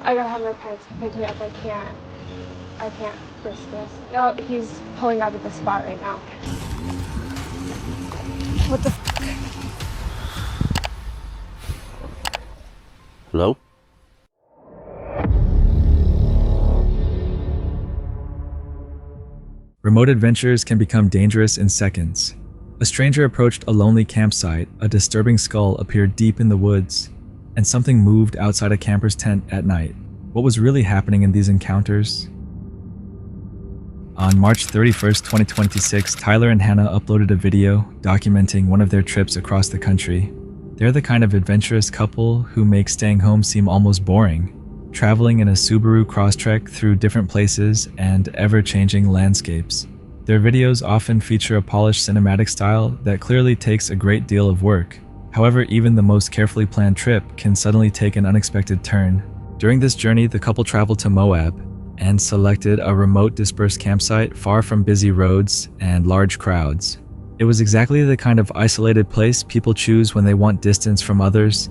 I gotta have my parents pick me up. I can't risk this. No, he's pulling up at the spot right now. What the f? Hello? Remote adventures can become dangerous in seconds. A stranger approached a lonely campsite, a disturbing skull appeared deep in the woods, and something moved outside a camper's tent at night. What was really happening in these encounters? On March 31st, 2026, Tyler and Hannah uploaded a video documenting one of their trips across the country. They're the kind of adventurous couple who make staying home seem almost boring, traveling in a Subaru Crosstrek through different places and ever-changing landscapes. Their videos often feature a polished cinematic style that clearly takes a great deal of work. However, even the most carefully planned trip can suddenly take an unexpected turn. During this journey, the couple traveled to Moab and selected a remote dispersed campsite far from busy roads and large crowds. It was exactly the kind of isolated place people choose when they want distance from others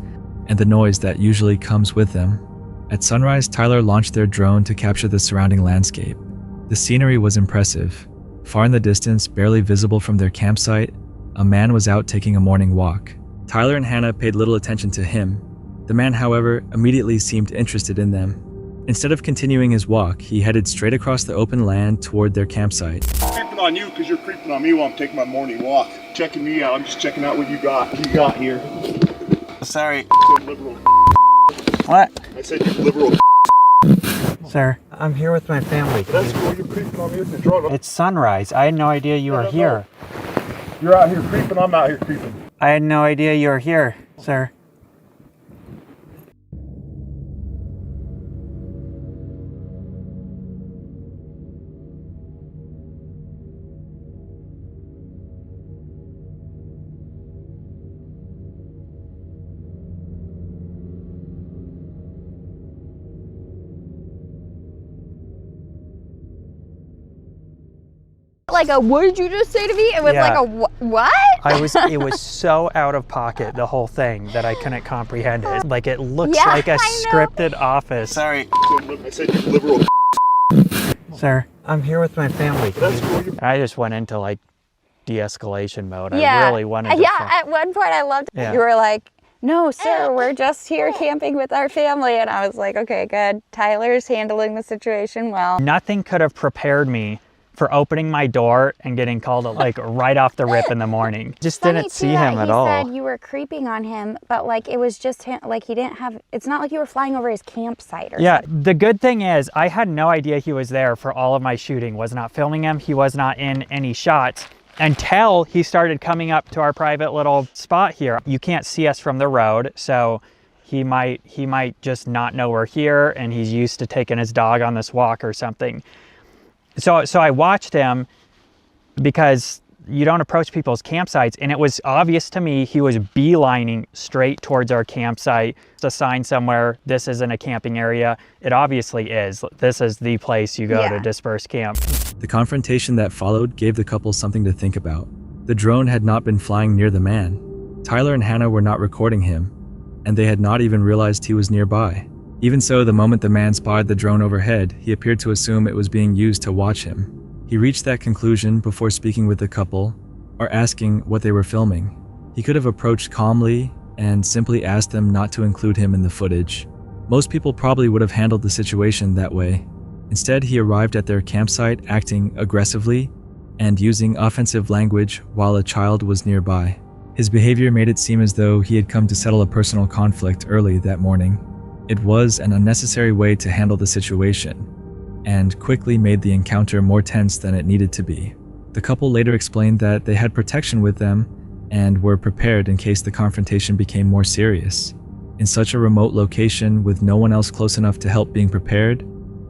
and the noise that usually comes with them. At sunrise, Tyler launched their drone to capture the surrounding landscape. The scenery was impressive. Far in the distance, barely visible from their campsite, a man was out taking a morning walk. Tyler and Hannah paid little attention to him. The man, however, immediately seemed interested in them. Instead of continuing his walk, he headed straight across the open land toward their campsite. I'm creeping on you because you're creeping on me while I'm taking my morning walk. Checking me out. I'm just checking out what you got here. Sorry. Liberal. What? I said you liberal. Sir, I'm here with my family. That's cool. You're creeping on me with the drone. It's sunrise. I had no idea you were here. You're out here creeping. I'm out here creeping. I had no idea you were here, sir. Like a what did you just say to me? It was like a what? It was so out of pocket, the whole thing, that I couldn't comprehend it. Like it looks like a scripted office. Sorry. I said you liberal. Sir, I'm here with my family. That's cool. I just went into like de-escalation mode. I really wanted to. Yeah, at one point I loved it. You were like, no, sir, we're just here camping with our family. And I was like, okay, good. Tyler's handling the situation well. Nothing could have prepared me for opening my door and getting called like right off the rip in the morning. Just didn't see him at all. He said you were creeping on him, but like it was just him, like he didn't have, it's not like you were flying over his campsite or something. The good thing is I had no idea he was there for all of my shooting. Was not filming him. He was not in any shots until he started coming up to our private little spot here. You can't see us from the road, so he might just not know we're here and he's used to taking his dog on this walk or something. So I watched him because you don't approach people's campsites, and it was obvious to me he was beelining straight towards our campsite. It's a sign somewhere, this isn't a camping area. It obviously is. This is the place you go to disperse camp. The confrontation that followed gave the couple something to think about. The drone had not been flying near the man. Tyler and Hannah were not recording him, and they had not even realized he was nearby. Even so, the moment the man spotted the drone overhead, he appeared to assume it was being used to watch him. He reached that conclusion before speaking with the couple or asking what they were filming. He could have approached calmly and simply asked them not to include him in the footage. Most people probably would have handled the situation that way. Instead, he arrived at their campsite acting aggressively and using offensive language while a child was nearby. His behavior made it seem as though he had come to settle a personal conflict early that morning. It was an unnecessary way to handle the situation, and quickly made the encounter more tense than it needed to be. The couple later explained that they had protection with them and were prepared in case the confrontation became more serious. In such a remote location with no one else close enough to help, being prepared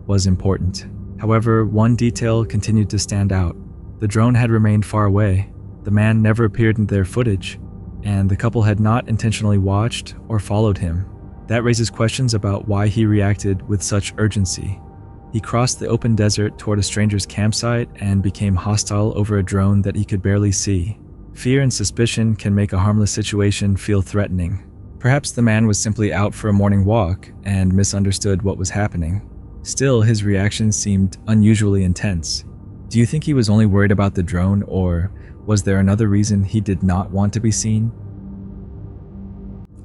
was important. However, one detail continued to stand out. The drone had remained far away. The man never appeared in their footage, and the couple had not intentionally watched or followed him. That raises questions about why he reacted with such urgency. He crossed the open desert toward a stranger's campsite and became hostile over a drone that he could barely see. Fear and suspicion can make a harmless situation feel threatening. Perhaps the man was simply out for a morning walk and misunderstood what was happening. Still, his reaction seemed unusually intense. Do you think he was only worried about the drone, or was there another reason he did not want to be seen?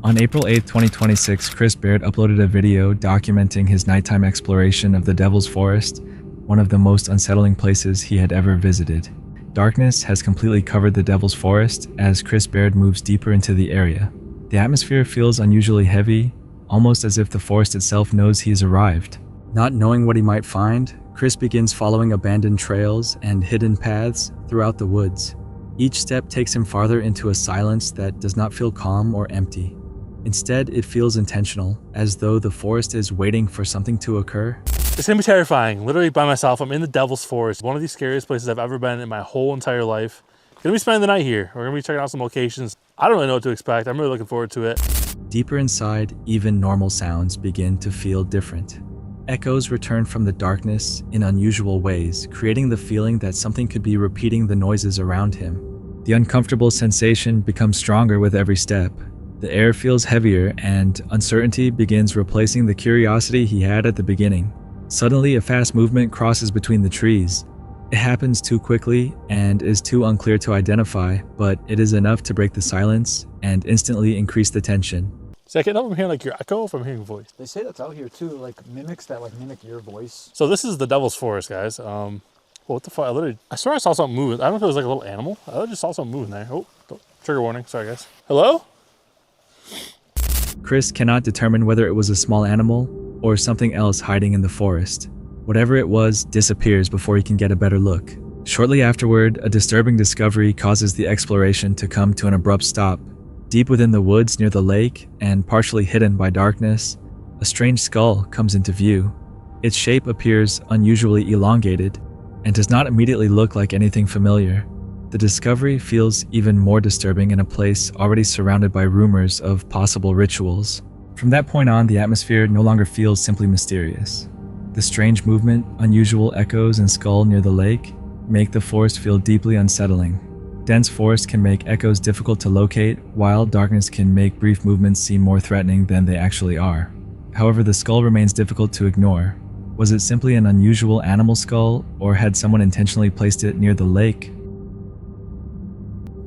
On April 8, 2026, Chris Baird uploaded a video documenting his nighttime exploration of the Devil's Forest, one of the most unsettling places he had ever visited. Darkness has completely covered the Devil's Forest as Chris Baird moves deeper into the area. The atmosphere feels unusually heavy, almost as if the forest itself knows he has arrived. Not knowing what he might find, Chris begins following abandoned trails and hidden paths throughout the woods. Each step takes him farther into a silence that does not feel calm or empty. Instead, it feels intentional, as though the forest is waiting for something to occur. It's gonna be terrifying. Literally by myself, I'm in the Devil's Forest, one of the scariest places I've ever been in my whole entire life. Gonna be spending the night here. We're gonna be checking out some locations. I don't really know what to expect. I'm really looking forward to it. Deeper inside, even normal sounds begin to feel different. Echoes return from the darkness in unusual ways, creating the feeling that something could be repeating the noises around him. The uncomfortable sensation becomes stronger with every step. The air feels heavier, and uncertainty begins replacing the curiosity he had at the beginning. Suddenly, a fast movement crosses between the trees. It happens too quickly and is too unclear to identify, but it is enough to break the silence and instantly increase the tension. So I can't tell if I'm hearing like your echo, if I'm hearing a voice. They say that's out here too, like mimics that like mimic your voice. So this is the Devil's Forest, guys. What the fuck? I swear I saw something moving. I don't know if it was like a little animal. I just saw something moving there. Oh, trigger warning. Sorry, guys. Hello? Chris cannot determine whether it was a small animal or something else hiding in the forest. Whatever it was disappears before he can get a better look. Shortly afterward, a disturbing discovery causes the exploration to come to an abrupt stop. Deep within the woods near the lake, and partially hidden by darkness, a strange skull comes into view. Its shape appears unusually elongated and does not immediately look like anything familiar. The discovery feels even more disturbing in a place already surrounded by rumors of possible rituals. From that point on, the atmosphere no longer feels simply mysterious. The strange movement, unusual echoes, and skull near the lake make the forest feel deeply unsettling. Dense forest can make echoes difficult to locate, while darkness can make brief movements seem more threatening than they actually are. However, the skull remains difficult to ignore. Was it simply an unusual animal skull, or had someone intentionally placed it near the lake?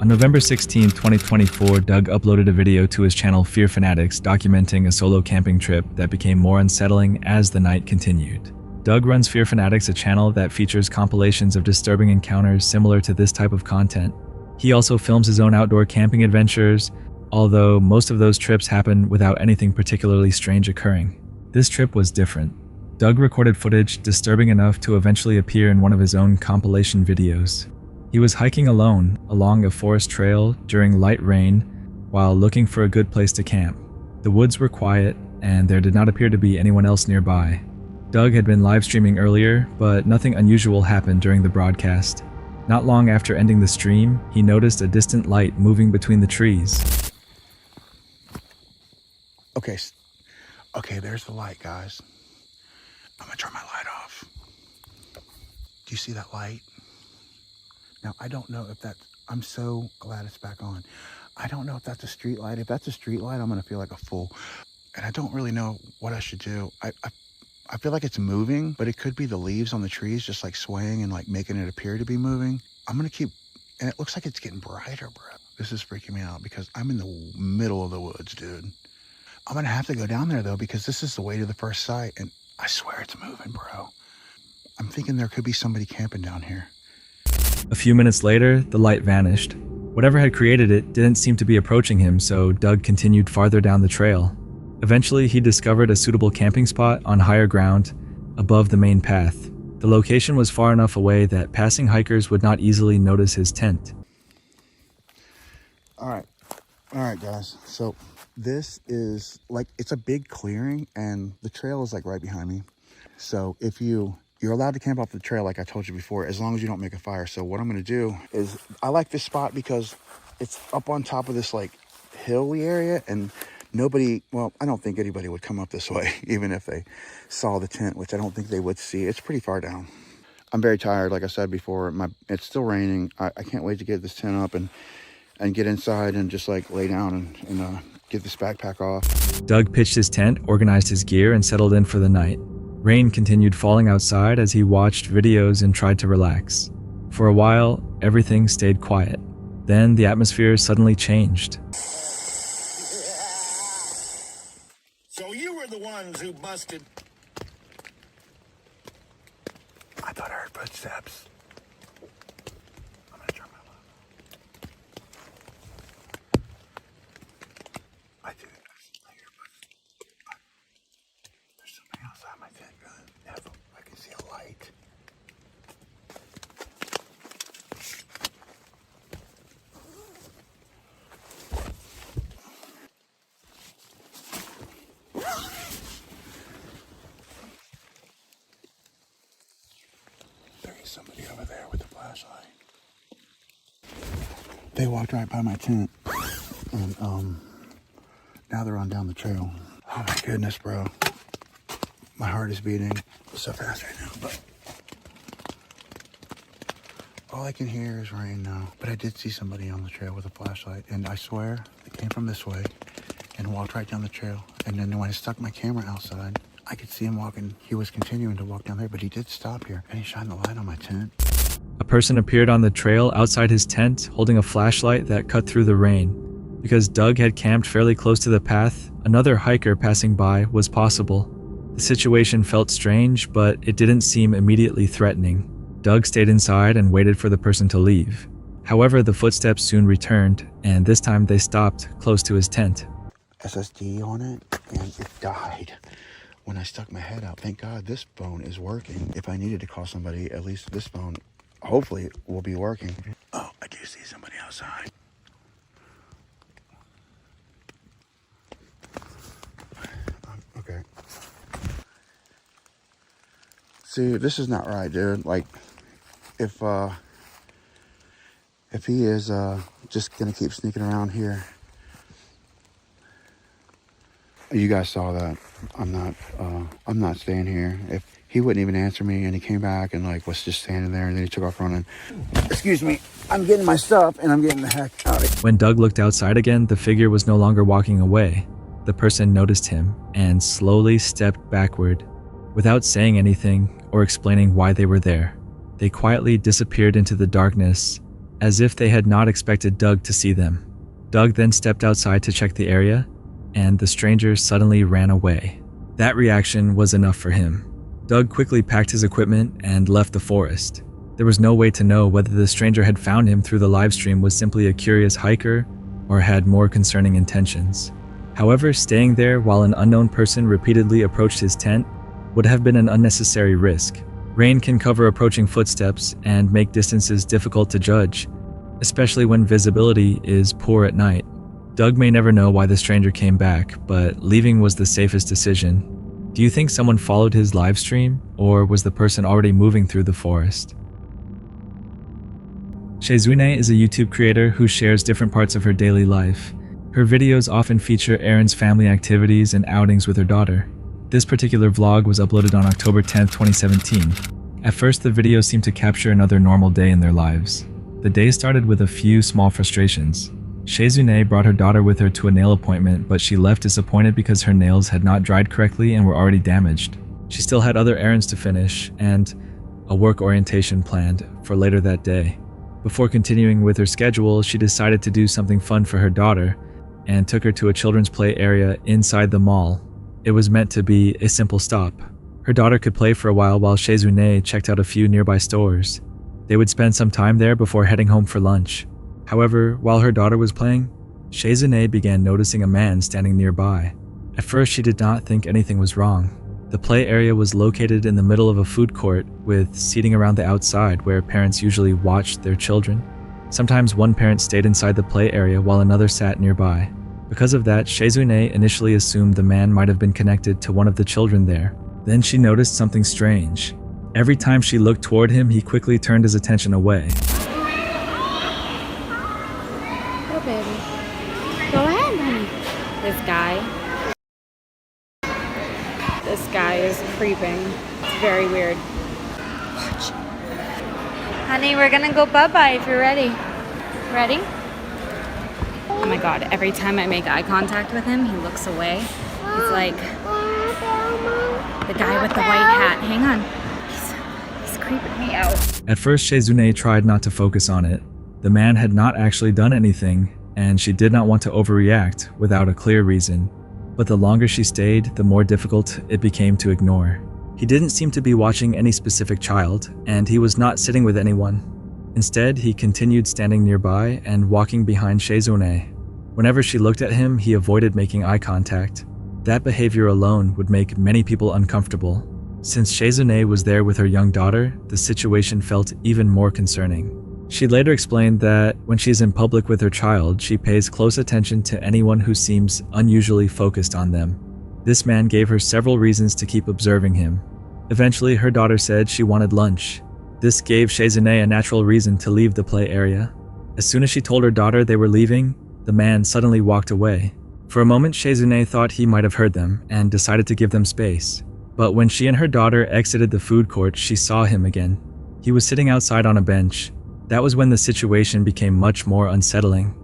On November 16, 2024, Doug uploaded a video to his channel Fear Fanatics documenting a solo camping trip that became more unsettling as the night continued. Doug runs Fear Fanatics, a channel that features compilations of disturbing encounters similar to this type of content. He also films his own outdoor camping adventures, although most of those trips happen without anything particularly strange occurring. This trip was different. Doug recorded footage disturbing enough to eventually appear in one of his own compilation videos. He was hiking alone along a forest trail during light rain while looking for a good place to camp. The woods were quiet, and there did not appear to be anyone else nearby. Doug had been live streaming earlier, but nothing unusual happened during the broadcast. Not long after ending the stream, he noticed a distant light moving between the trees. Okay, there's the light, guys. I'm gonna turn my light off. Do you see that light? Now, I don't know if I'm so glad it's back on. I don't know if that's a street light. If that's a street light, I'm gonna feel like a fool. And I don't really know what I should do. I feel like it's moving, but it could be the leaves on the trees just like swaying and like making it appear to be moving. I'm gonna keep, and it looks like it's getting brighter, bro. This is freaking me out because I'm in the middle of the woods, dude. I'm gonna have to go down there though because this is the way to the first sight, and I swear it's moving, bro. I'm thinking there could be somebody camping down here. A few minutes later, the light vanished. Whatever had created it didn't seem to be approaching him, so Doug continued farther down the trail. Eventually, he discovered a suitable camping spot on higher ground above the main path. The location was far enough away that passing hikers would not easily notice his tent. All right, guys. So this is like, it's a big clearing and the trail is like right behind me. So if you're allowed to camp off the trail, like I told you before, as long as you don't make a fire. So what I'm going to do is, I like this spot because it's up on top of this like hilly area, and I don't think anybody would come up this way, even if they saw the tent, which I don't think they would see. It's pretty far down. I'm very tired, like I said before. It's still raining. I can't wait to get this tent up and get inside and just like lay down and get this backpack off. Doug pitched his tent, organized his gear, and settled in for the night. Rain continued falling outside as he watched videos and tried to relax. For a while, everything stayed quiet. Then the atmosphere suddenly changed. So you were the ones who busted. I thought I heard footsteps. I'm gonna turn my light. I do. I hear footsteps. There's somebody outside my tent, guys. I can see a light. There is somebody over there with a flashlight. They walked right by my tent, and now they're on down the trail. Oh my goodness, bro. My heart is beating so fast right now, but all I can hear is rain now. But I did see somebody on the trail with a flashlight, and I swear they came from this way and walked right down the trail. And then when I stuck my camera outside, I could see him walking. He was continuing to walk down there, but he did stop here, and he shined the light on my tent. A person appeared on the trail outside his tent holding a flashlight that cut through the rain. Because Doug had camped fairly close to the path, another hiker passing by was possible. The situation felt strange, but it didn't seem immediately threatening. Doug stayed inside and waited for the person to leave. However, the footsteps soon returned, and this time they stopped close to his tent. SSD on it, and it died when I stuck my head out. Thank God this phone is working. If I needed to call somebody, at least this phone hopefully will be working. Oh, I do see somebody outside. Okay. See, this is not right, dude. Like, if he is just gonna keep sneaking around here. You guys saw that. I'm not staying here. If he wouldn't even answer me, and he came back and like was just standing there, and then he took off running. Excuse me, I'm getting my stuff and I'm getting the heck out of here. When Doug looked outside again, the figure was no longer walking away. The person noticed him and slowly stepped backward. Without saying anything or explaining why they were there, they quietly disappeared into the darkness as if they had not expected Doug to see them. Doug then stepped outside to check the area, and the stranger suddenly ran away. That reaction was enough for him. Doug quickly packed his equipment and left the forest. There was no way to know whether the stranger had found him through the livestream was simply a curious hiker or had more concerning intentions. However, staying there while an unknown person repeatedly approached his tent would have been an unnecessary risk. Rain can cover approaching footsteps and make distances difficult to judge, especially when visibility is poor at night. Doug may never know why the stranger came back, but leaving was the safest decision. Do you think someone followed his live stream, or was the person already moving through the forest? Shezune is a YouTube creator who shares different parts of her daily life. Her videos often feature Erin's family activities and outings with her daughter. This particular vlog was uploaded on October 10th, 2017. At first, the video seemed to capture another normal day in their lives. The day started with a few small frustrations. Shezune brought her daughter with her to a nail appointment, but she left disappointed because her nails had not dried correctly and were already damaged. She still had other errands to finish and a work orientation planned for later that day. Before continuing with her schedule, she decided to do something fun for her daughter and took her to a children's play area inside the mall. It was meant to be a simple stop. Her daughter could play for a while Shezune checked out a few nearby stores. They would spend some time there before heading home for lunch. However, while her daughter was playing, Shezune began noticing a man standing nearby. At first, she did not think anything was wrong. The play area was located in the middle of a food court with seating around the outside where parents usually watched their children. Sometimes one parent stayed inside the play area while another sat nearby. Because of that, Shezune initially assumed the man might have been connected to one of the children there. Then she noticed something strange. Every time she looked toward him, he quickly turned his attention away. Go, baby. Go ahead, honey. This guy is creeping. It's very weird. Honey, we're gonna go bye-bye if you're ready. Ready? Oh my God, every time I make eye contact with him, he looks away. He's like the guy with the white hat. Hang on. He's creeping me out. At first, Shizune tried not to focus on it. The man had not actually done anything, and she did not want to overreact without a clear reason. But the longer she stayed, the more difficult it became to ignore. He didn't seem to be watching any specific child, and he was not sitting with anyone. Instead, he continued standing nearby and walking behind Shizune. Whenever she looked at him, he avoided making eye contact. That behavior alone would make many people uncomfortable. Since Shizune was there with her young daughter, the situation felt even more concerning. She later explained that when she's in public with her child, she pays close attention to anyone who seems unusually focused on them. This man gave her several reasons to keep observing him. Eventually, her daughter said she wanted lunch. This gave Shizune a natural reason to leave the play area. As soon as she told her daughter they were leaving, the man suddenly walked away. For a moment, Shizune thought he might have heard them and decided to give them space. But when she and her daughter exited the food court, she saw him again. He was sitting outside on a bench. That was when the situation became much more unsettling.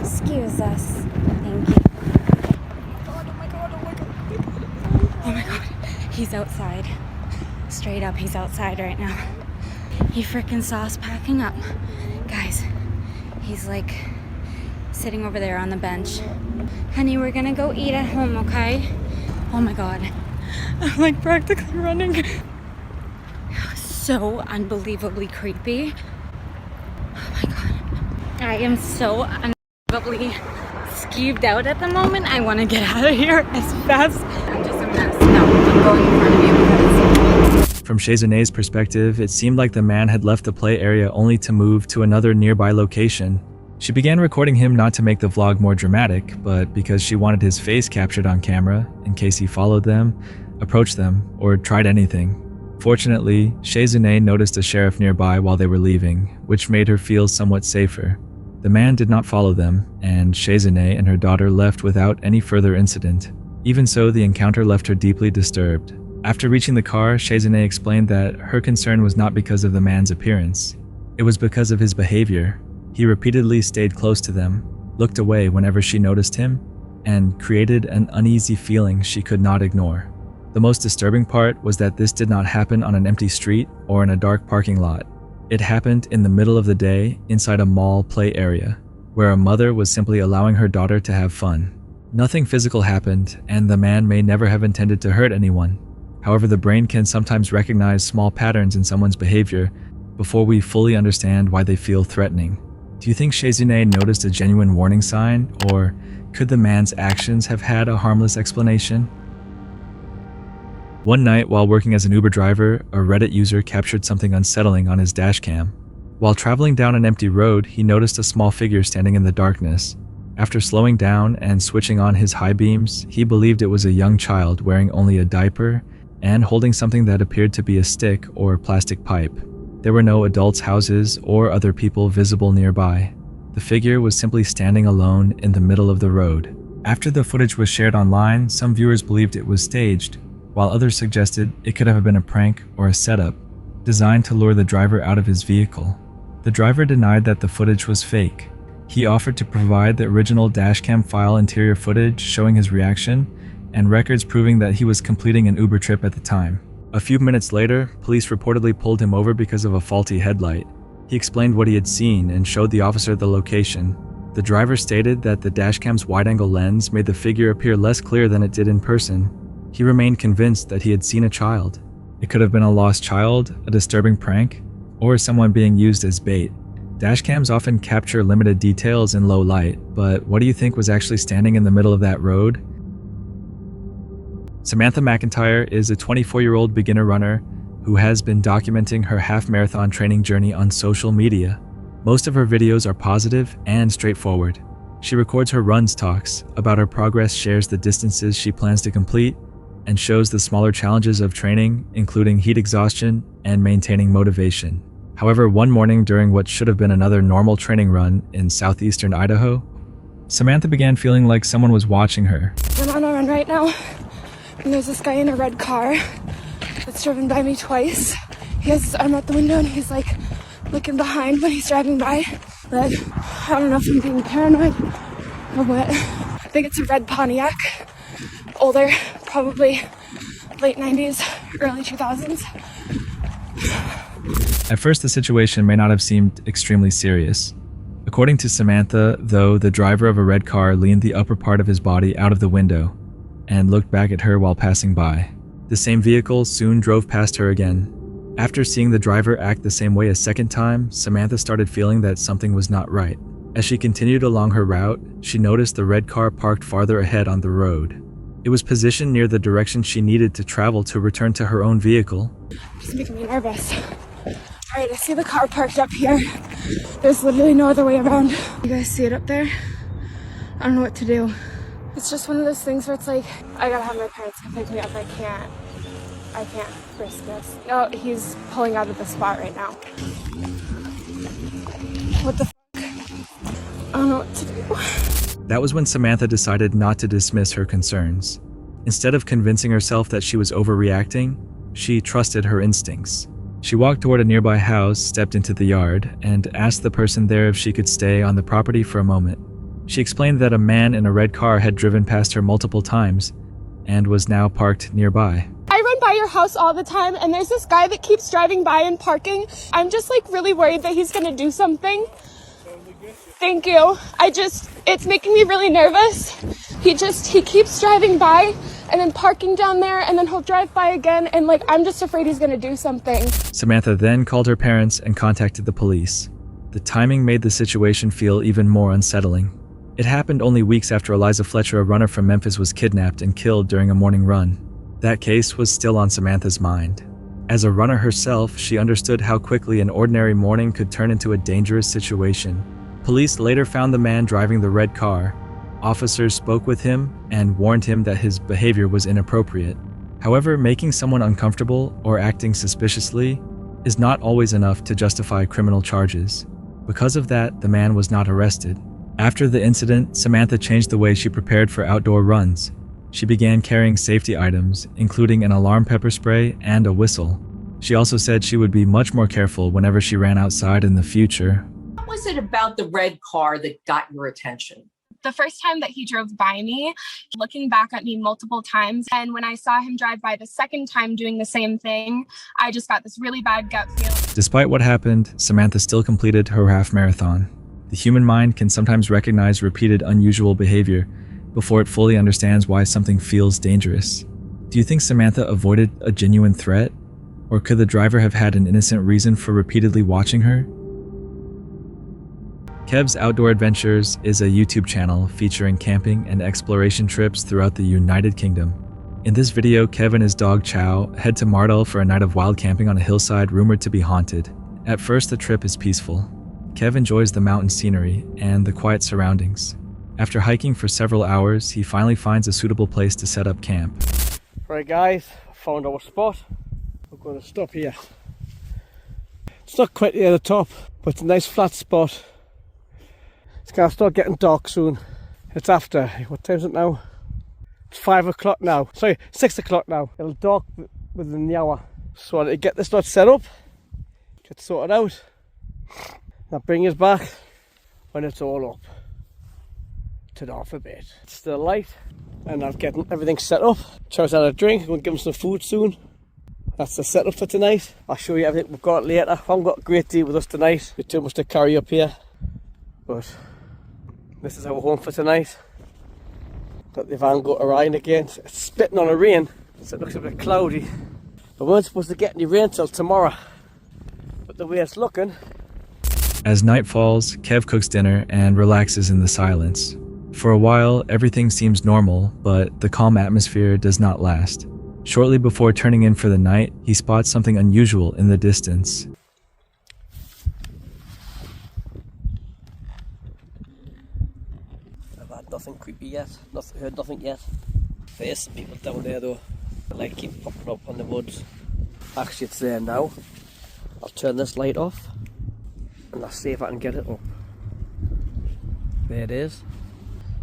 Excuse us. Thank you. Oh my God. He's outside. Straight up, he's outside right now. He freaking saw us packing up. Guys, he's like sitting over there on the bench. Honey, we're gonna go eat at home, okay? Oh my God. I'm like practically running. So unbelievably creepy. Oh my God. I am so unbelievably skeeved out at the moment. I want to get out of here as fast. I'm just a mess. No, I'm going in front of you because... From Shizune's perspective, it seemed like the man had left the play area only to move to another nearby location. She began recording him not to make the vlog more dramatic, but because she wanted his face captured on camera in case he followed them, approached them, or tried anything. Fortunately, Shizune noticed a sheriff nearby while they were leaving, which made her feel somewhat safer. The man did not follow them, and Shizune and her daughter left without any further incident. Even so, the encounter left her deeply disturbed. After reaching the car, Shizune explained that her concern was not because of the man's appearance. It was because of his behavior. He repeatedly stayed close to them, looked away whenever she noticed him, and created an uneasy feeling she could not ignore. The most disturbing part was that this did not happen on an empty street or in a dark parking lot. It happened in the middle of the day inside a mall play area, where a mother was simply allowing her daughter to have fun. Nothing physical happened, and the man may never have intended to hurt anyone. However, the brain can sometimes recognize small patterns in someone's behavior before we fully understand why they feel threatening. Do you think Shizune noticed a genuine warning sign, or could the man's actions have had a harmless explanation? One night, while working as an Uber driver, a Reddit user captured something unsettling on his dashcam. While traveling down an empty road, he noticed a small figure standing in the darkness. After slowing down and switching on his high beams, he believed it was a young child wearing only a diaper and holding something that appeared to be a stick or plastic pipe. There were no adults' houses or other people visible nearby. The figure was simply standing alone in the middle of the road. After the footage was shared online, some viewers believed it was staged, while others suggested it could have been a prank or a setup, designed to lure the driver out of his vehicle. The driver denied that the footage was fake. He offered to provide the original dashcam file interior footage showing his reaction and records proving that he was completing an Uber trip at the time. A few minutes later, police reportedly pulled him over because of a faulty headlight. He explained what he had seen and showed the officer the location. The driver stated that the dashcam's wide-angle lens made the figure appear less clear than it did in person. He remained convinced that he had seen a child. It could have been a lost child, a disturbing prank, or someone being used as bait. Dashcams often capture limited details in low light, but what do you think was actually standing in the middle of that road? Samantha McIntyre is a 24-year-old beginner runner who has been documenting her half-marathon training journey on social media. Most of her videos are positive and straightforward. She records her runs, talks about her progress, shares the distances she plans to complete, and shows the smaller challenges of training, including heat exhaustion and maintaining motivation. However, one morning during what should have been another normal training run in southeastern Idaho, Samantha began feeling like someone was watching her. I'm on a run right now, and there's this guy in a red car that's driven by me twice. He has his arm out the window and he's like looking behind when he's driving by. But I don't know if I'm being paranoid or what. I think it's a red Pontiac. Older, probably late 90s, early 2000s. At first, the situation may not have seemed extremely serious. According to Samantha, though, the driver of a red car leaned the upper part of his body out of the window and looked back at her while passing by. The same vehicle soon drove past her again. After seeing the driver act the same way a second time, Samantha started feeling that something was not right. As she continued along her route, she noticed the red car parked farther ahead on the road. It was positioned near the direction she needed to travel to return to her own vehicle. It's making me nervous. Alright, I see the car parked up here. There's literally no other way around. You guys see it up there? I don't know what to do. It's just one of those things where it's like, I gotta have my parents come pick me up. I can't risk this. No, he's pulling out of the spot right now. What the f***? I don't know what to do. That was when Samantha decided not to dismiss her concerns. Instead of convincing herself that she was overreacting, she trusted her instincts. She walked toward a nearby house, stepped into the yard, and asked the person there if she could stay on the property for a moment. She explained that a man in a red car had driven past her multiple times and was now parked nearby. I run by your house all the time, and there's this guy that keeps driving by and parking. I'm just like really worried that he's gonna do something. Thank you. It's making me really nervous. He keeps driving by and then parking down there, and then he'll drive by again, and like I'm just afraid he's gonna do something. Samantha then called her parents and contacted the police. The timing made the situation feel even more unsettling. It happened only weeks after Eliza Fletcher, a runner from Memphis, was kidnapped and killed during a morning run. That case was still on Samantha's mind. As a runner herself, she understood how quickly an ordinary morning could turn into a dangerous situation. Police later found the man driving the red car. Officers spoke with him and warned him that his behavior was inappropriate. However, making someone uncomfortable or acting suspiciously is not always enough to justify criminal charges. Because of that, the man was not arrested. After the incident, Samantha changed the way she prepared for outdoor runs. She began carrying safety items, including an alarm pepper spray and a whistle. She also said she would be much more careful whenever she ran outside in the future. What was it about the red car that got your attention? The first time that he drove by me, looking back at me multiple times, and when I saw him drive by the second time doing the same thing, I just got this really bad gut feeling. Despite what happened, Samantha still completed her half marathon. The human mind can sometimes recognize repeated unusual behavior before it fully understands why something feels dangerous. Do you think Samantha avoided a genuine threat? Or could the driver have had an innocent reason for repeatedly watching her? Kev's Outdoor Adventures is a YouTube channel featuring camping and exploration trips throughout the United Kingdom. In this video, Kev and his dog Chow head to Mardell for a night of wild camping on a hillside rumored to be haunted. At first, the trip is peaceful. Kev enjoys the mountain scenery and the quiet surroundings. After hiking for several hours, he finally finds a suitable place to set up camp. Right guys, I found our spot. We're going to stop here. It's not quite near the top, but it's a nice flat spot. It's going to start getting dark soon. It's after, what time is it now? It's 5 o'clock now. Sorry, 6 o'clock now. It'll dark within the hour. So to get this lot set up, get sorted out, now bring us back when it's all up. Turn it off a bit. It's still light, and I've got everything set up. Chow's had a drink, I'm going to give him some food soon. That's the setup for tonight. I'll show you everything we've got later. I haven't got a great deal with us tonight. We've too much to carry up here. But this is our home for tonight. Got the van got rain again. It's spitting on a rain, so it looks a bit cloudy. We weren't supposed to get any rain till tomorrow, but the way it's looking. As night falls, Kev cooks dinner and relaxes in the silence. For a while, everything seems normal, but the calm atmosphere does not last. Shortly before turning in for the night, he spots something unusual in the distance. I've had nothing creepy yet, heard nothing yet. There is some people down there though, that like keep popping up on the woods. Actually it's there now. I'll turn this light off and I'll see if I can get it up. There it is.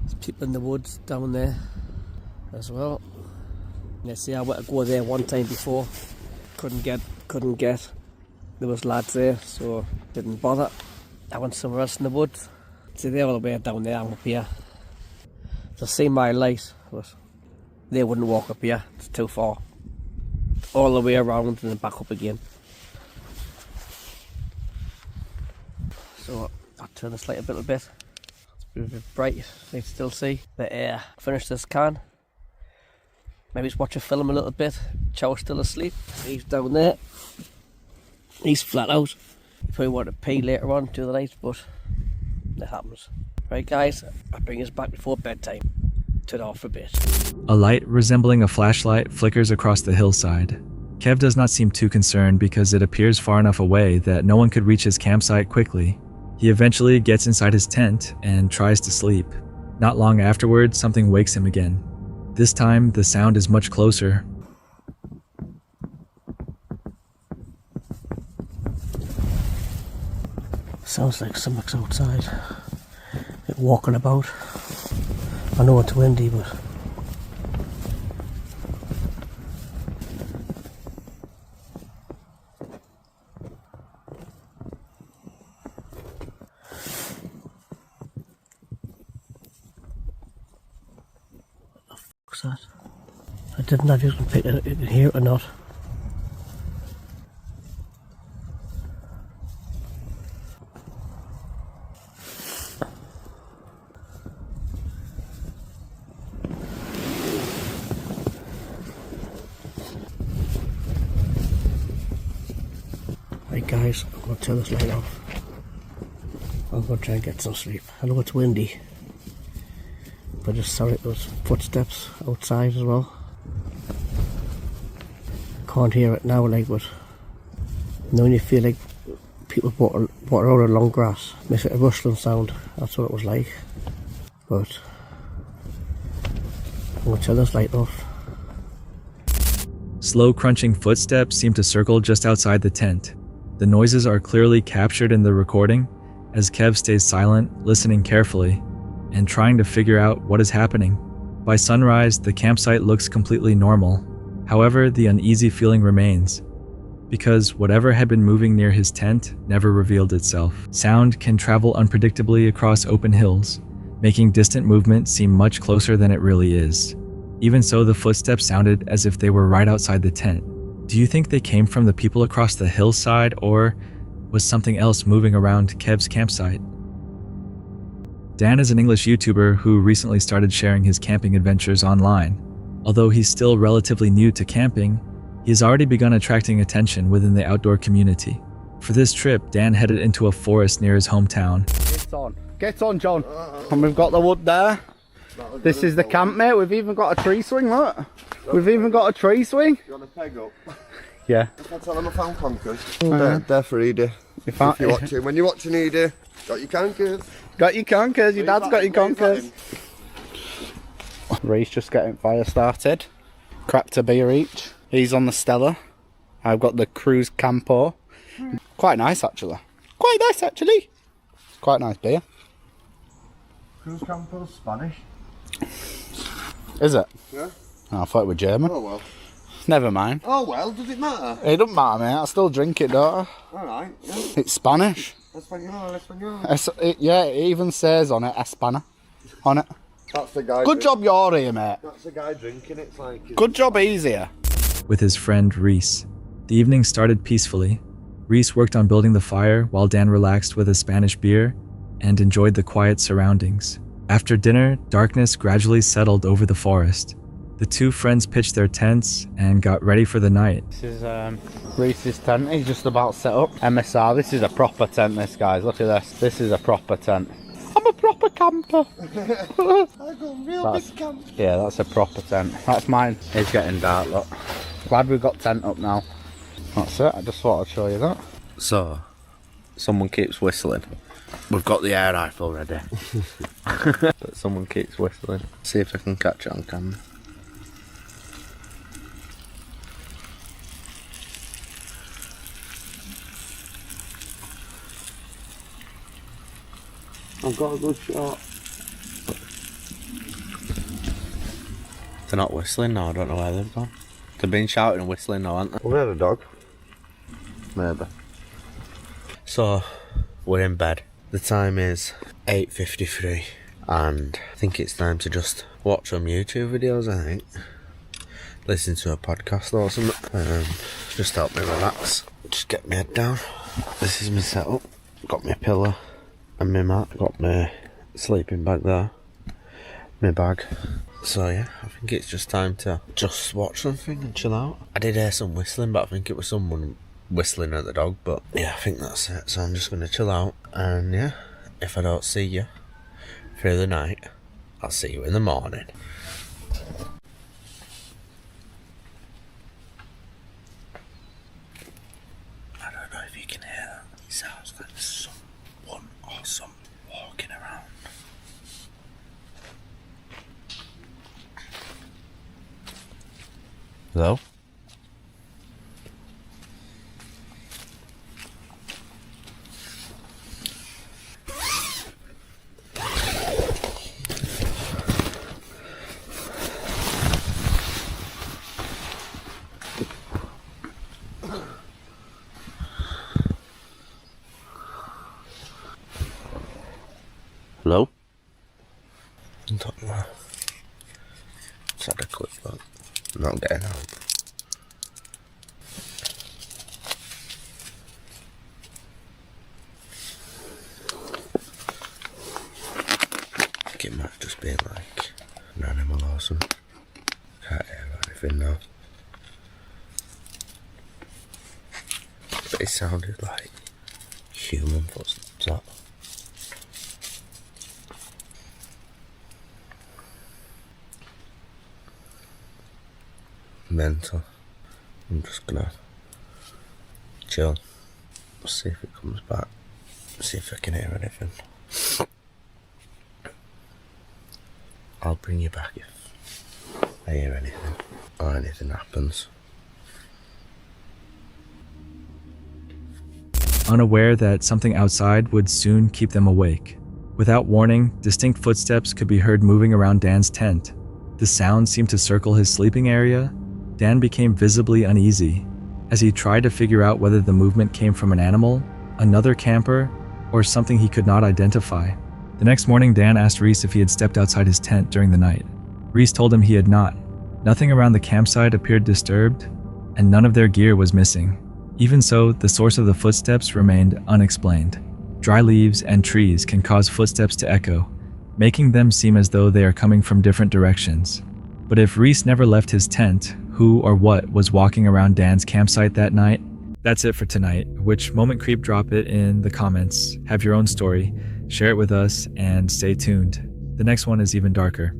There's people in the woods down there as well. Let's see, I went to go there one time before. Couldn't get. There was lads there, so didn't bother. I went somewhere else in the woods. See, they're all the way down there, I'm up here. So I see my light, but they wouldn't walk up here, it's too far. All the way around and then back up again. So I'll turn this light a little bit. It's a bit bright, you can still see. But finish this can. Maybe just watch a film a little bit. Chow's still asleep. He's down there. He's flat out. You probably want to pee later on through the night, but that happens. Right guys, I'll bring us back before bedtime. Turn off a bit. A light resembling a flashlight flickers across the hillside. Kev does not seem too concerned because it appears far enough away that no one could reach his campsite quickly. He eventually gets inside his tent and tries to sleep. Not long afterwards, something wakes him again. This time, the sound is much closer. Sounds like something's outside. Like walking about. I know it's windy, but what's that? I didn't know if you can pick it, you can hear it or not. Right guys, I'm going to turn this light off. I'm going to try and get some sleep. I know it's windy, but just sorry those footsteps outside as well. Can't hear it now, like, but knowing you feel like people walking around in long grass makes it a rustling sound. That's what it was like. But I'm going to turn this light off. Slow crunching footsteps seem to circle just outside the tent. The noises are clearly captured in the recording as Kev stays silent, listening carefully, and trying to figure out what is happening. By sunrise, the campsite looks completely normal. However, the uneasy feeling remains, because whatever had been moving near his tent never revealed itself. Sound can travel unpredictably across open hills, making distant movement seem much closer than it really is. Even so, the footsteps sounded as if they were right outside the tent. Do you think they came from the people across the hillside, or was something else moving around Kev's campsite? Dan is an English YouTuber who recently started sharing his camping adventures online. Although he's still relatively new to camping, he has already begun attracting attention within the outdoor community. For this trip, Dan headed into a forest near his hometown. Get on, John. And we've got the wood there. This is the camp, mate. We've even got a tree swing, look. We've even got a tree swing. You want a peg up? Yeah. If I tell them I found conkers, they're for Edie. If you're watching, when you're watching Edie, got your conkers. Got your conkers, your dad's got your conkers. Reece just getting fire started. Cracked a beer each. He's on the Stella. I've got the Cruise Campo. Quite nice actually. Quite nice actually. Quite nice beer. Cruise Campo's Spanish. Is it? Yeah. Oh, I thought it was German. Oh well. Never mind. Oh well, does it matter? It doesn't matter, mate. I still drink it, don't I? Alright, yeah. It's Spanish. Espanol. Yeah, it even says on it, Espana. On it. That's the guy. Good job you're here, mate. That's the guy drinking it. It's like. Good job he's here. With his friend Reece. The evening started peacefully. Reece worked on building the fire while Dan relaxed with a Spanish beer and enjoyed the quiet surroundings. After dinner, darkness gradually settled over the forest. The two friends pitched their tents and got ready for the night. This is Reece's tent. He's just about set up. MSR. This is a proper tent, this, guys. Look at this. This is a proper tent. I'm a proper camper. I got a real big camp. Yeah, that's a proper tent. That's mine. It's getting dark, look. Glad we've got tent up now. That's it. I just thought I'd show you that. So, someone keeps whistling. We've got the air rifle ready. But someone keeps whistling. See if I can catch it on camera. I've got a good shot. They're not whistling now, I don't know where they've gone. They've been shouting and whistling now, aren't they? We had a dog. Maybe. So, we're in bed. The time is 8:53 and I think it's time to just watch some YouTube videos, I think. Listen to a podcast or something. Just help me relax. Just get my head down. This is my setup. Got my pillow and my mat. Got my sleeping bag there. My bag. So yeah, I think it's just time to just watch something and chill out. I did hear some whistling, but I think it was someone whistling at the dog. But yeah, I think that's it. So I'm just going to chill out. And yeah, if I don't see you through the night, I'll see you in the morning. I don't know if you can hear that. It sounds like there's someone or something walking around. Hello? Hello? I don't know. Just had a quick look. I'm not getting out. I think it might just be like an animal or something. Can't hear anything now. But it sounded like human footsteps. Mental. I'm just gonna chill, see if it comes back, see if I can hear anything. I'll bring you back if I hear anything or anything happens. Unaware that something outside would soon keep them awake. Without warning, distinct footsteps could be heard moving around Dan's tent. The sound seemed to circle his sleeping area. Dan became visibly uneasy as he tried to figure out whether the movement came from an animal, another camper, or something he could not identify. The next morning, Dan asked Reese if he had stepped outside his tent during the night. Reese told him he had not. Nothing around the campsite appeared disturbed, and none of their gear was missing. Even so, the source of the footsteps remained unexplained. Dry leaves and trees can cause footsteps to echo, making them seem as though they are coming from different directions. But if Reese never left his tent, who or what was walking around Dan's campsite that night? That's it for tonight. Which moment creep? Drop it in the comments. Have your own story, share it with us, and stay tuned. The next one is even darker.